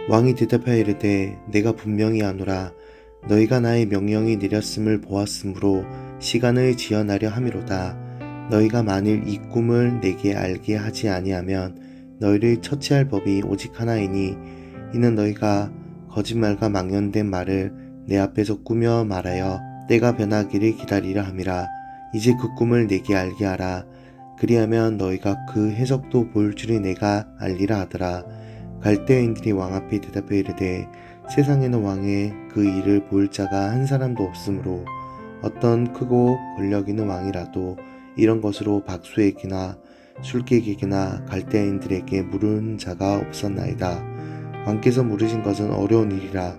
왕이 대답하여 이르되 내가 분명히 아노라. 너희가 나의 명령이 내렸음을 보았으므로 시간을 지연하려 함이로다. 너희가 만일 이 꿈을 내게 알게 하지 아니하면 너희를 처치할 법이 오직 하나이니 이는 너희가 거짓말과 망연된 말을 내 앞에서 꾸며 말하여 때가 변하기를 기다리라 함이라. 이제 그 꿈을 내게 알게 하라. 그리하면 너희가 그 해석도 볼 줄이 내가 알리라 하더라. 갈대아인들이 왕 앞에 대답하여 이르되 세상에는 왕의 그 일을 볼 자가 한 사람도 없으므로 어떤 크고 권력 있는 왕이라도 이런 것으로 박수에게나 술객에게나 갈대아인들에게 물은 자가 없었나이다. 왕께서 물으신 것은 어려운 일이라.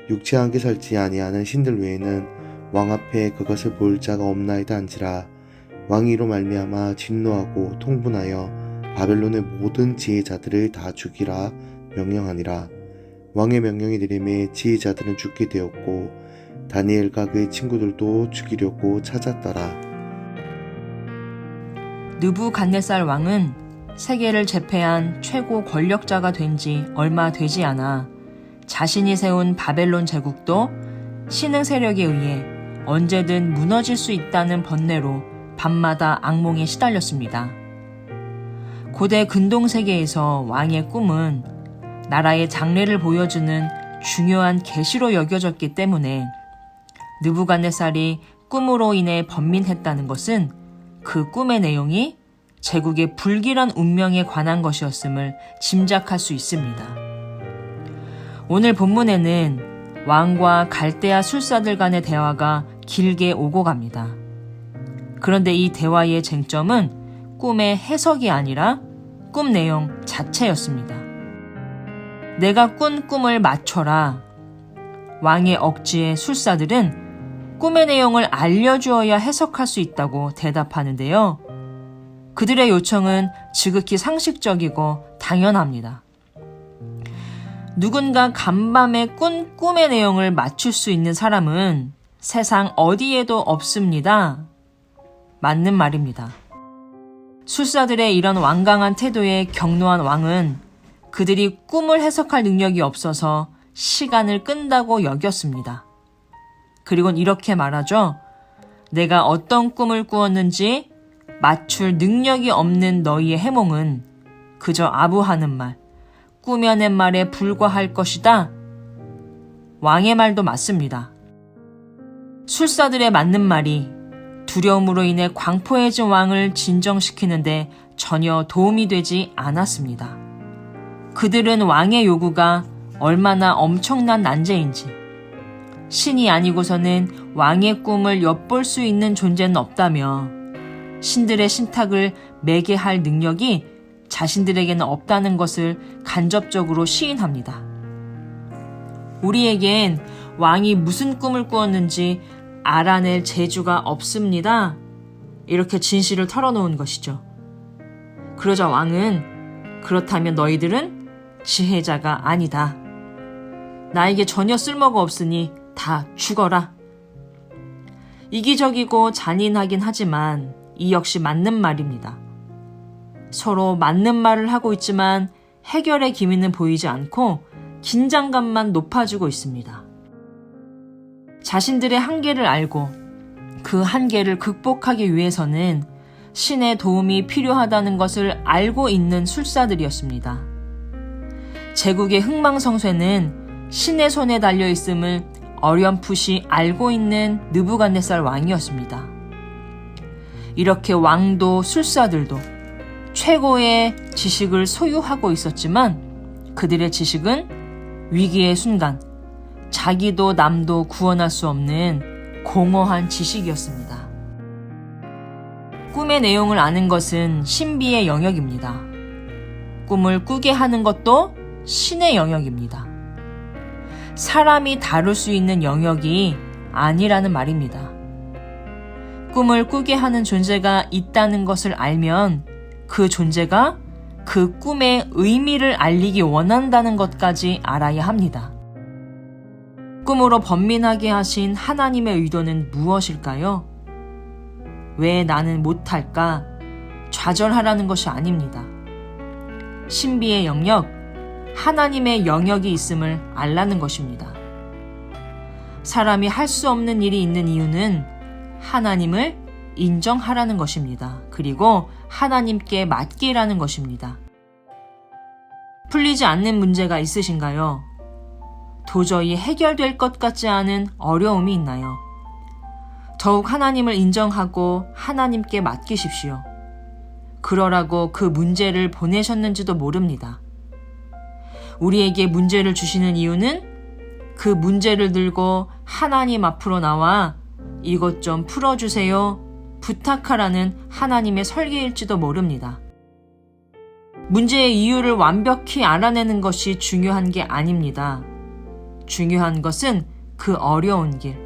육체함께 살지 아니하는 신들 외에는 왕 앞에 그것을 볼 자가 없나이다 한지라. 왕이 이로 말미암아 진노하고 통분하여 바벨론의 모든 지혜자들을 다 죽이라 명령하니라. 왕의 명령이 내림에 지혜자들은 죽게 되었고 다니엘과 그의 친구들도 죽이려고 찾았더라. 느부갓네살 왕은 세계를 제패한 최고 권력자가 된 지 얼마 되지 않아 자신이 세운 바벨론 제국도 신흥 세력에 의해 언제든 무너질 수 있다는 번뇌로 밤마다 악몽에 시달렸습니다. 고대 근동세계에서 왕의 꿈은 나라의 장래를 보여주는 중요한 계시로 여겨졌기 때문에 느부갓네살이 꿈으로 인해 번민했다는 것은 그 꿈의 내용이 제국의 불길한 운명에 관한 것이었음을 짐작할 수 있습니다. 오늘 본문에는 왕과 갈대아 술사들 간의 대화가 길게 오고 갑니다. 그런데 이 대화의 쟁점은 꿈의 해석이 아니라 꿈 내용 자체였습니다. 내가 꾼 꿈을 맞춰라. 왕의 억지에 술사들은 꿈의 내용을 알려주어야 해석할 수 있다고 대답하는데요. 그들의 요청은 지극히 상식적이고 당연합니다. 누군가 간밤에 꾼 꿈의 내용을 맞출 수 있는 사람은 세상 어디에도 없습니다. 맞는 말입니다. 술사들의 이런 완강한 태도에 경노한 왕은 그들이 꿈을 해석할 능력이 없어서 시간을 끈다고 여겼습니다. 그리곤 이렇게 말하죠. 내가 어떤 꿈을 꾸었는지 맞출 능력이 없는 너희의 해몽은 그저 아부하는 말, 꾸며낸 말에 불과할 것이다. 왕의 말도 맞습니다. 술사들의 맞는 말이 두려움으로 인해 광포해진 왕을 진정시키는데 전혀 도움이 되지 않았습니다. 그들은 왕의 요구가 얼마나 엄청난 난제인지, 신이 아니고서는 왕의 꿈을 엿볼 수 있는 존재는 없다며 신들의 신탁을 매게 할 능력이 자신들에게는 없다는 것을 간접적으로 시인합니다. 우리에겐 왕이 무슨 꿈을 꾸었는지 알아낼 재주가 없습니다. 이렇게 진실을 털어놓은 것이죠. 그러자 왕은 그렇다면 너희들은 지혜자가 아니다. 나에게 전혀 쓸모가 없으니 다 죽어라. 이기적이고 잔인하긴 하지만 이 역시 맞는 말입니다. 서로 맞는 말을 하고 있지만 해결의 기미는 보이지 않고 긴장감만 높아지고 있습니다. 자신들의 한계를 알고 그 한계를 극복하기 위해서는 신의 도움이 필요하다는 것을 알고 있는 술사들이었습니다. 제국의 흥망성쇠는 신의 손에 달려있음을 어렴풋이 알고 있는 느부갓네살 왕이었습니다. 이렇게 왕도 술사들도 최고의 지식을 소유하고 있었지만 그들의 지식은 위기의 순간 자기도 남도 구원할 수 없는 공허한 지식이었습니다. 꿈의 내용을 아는 것은 신비의 영역입니다. 꿈을 꾸게 하는 것도 신의 영역입니다. 사람이 다룰 수 있는 영역이 아니라는 말입니다. 꿈을 꾸게 하는 존재가 있다는 것을 알면 그 존재가 그 꿈의 의미를 알리기 원한다는 것까지 알아야 합니다. 꿈으로 번민하게 하신 하나님의 의도는 무엇일까요? 왜 나는 못할까? 좌절하라는 것이 아닙니다. 신비의 영역, 하나님의 영역이 있음을 알라는 것입니다. 사람이 할 수 없는 일이 있는 이유는 하나님을 인정하라는 것입니다. 그리고 하나님께 맡기라는 것입니다. 풀리지 않는 문제가 있으신가요? 도저히 해결될 것 같지 않은 어려움이 있나요? 더욱 하나님을 인정하고 하나님께 맡기십시오. 그러라고 그 문제를 보내셨는지도 모릅니다. 우리에게 문제를 주시는 이유는 그 문제를 들고 하나님 앞으로 나와 이것 좀 풀어주세요, 부탁하라는 하나님의 설계일지도 모릅니다. 문제의 이유를 완벽히 알아내는 것이 중요한 게 아닙니다. 중요한 것은 그 어려운 길,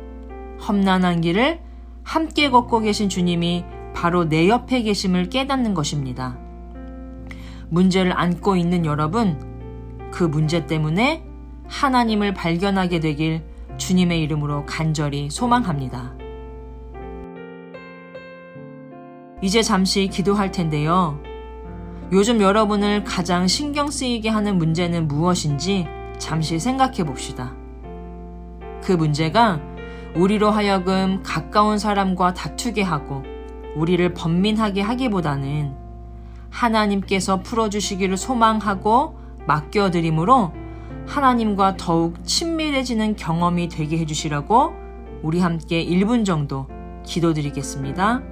험난한 길을 함께 걷고 계신 주님이 바로 내 옆에 계심을 깨닫는 것입니다. 문제를 안고 있는 여러분, 그 문제 때문에 하나님을 발견하게 되길 주님의 이름으로 간절히 소망합니다. 이제 잠시 기도할 텐데요. 요즘 여러분을 가장 신경 쓰이게 하는 문제는 무엇인지 잠시 생각해 봅시다. 그 문제가 우리로 하여금 가까운 사람과 다투게 하고 우리를 번민하게 하기보다는 하나님께서 풀어주시기를 소망하고 맡겨드림으로 하나님과 더욱 친밀해지는 경험이 되게 해주시라고 우리 함께 1분 정도 기도드리겠습니다.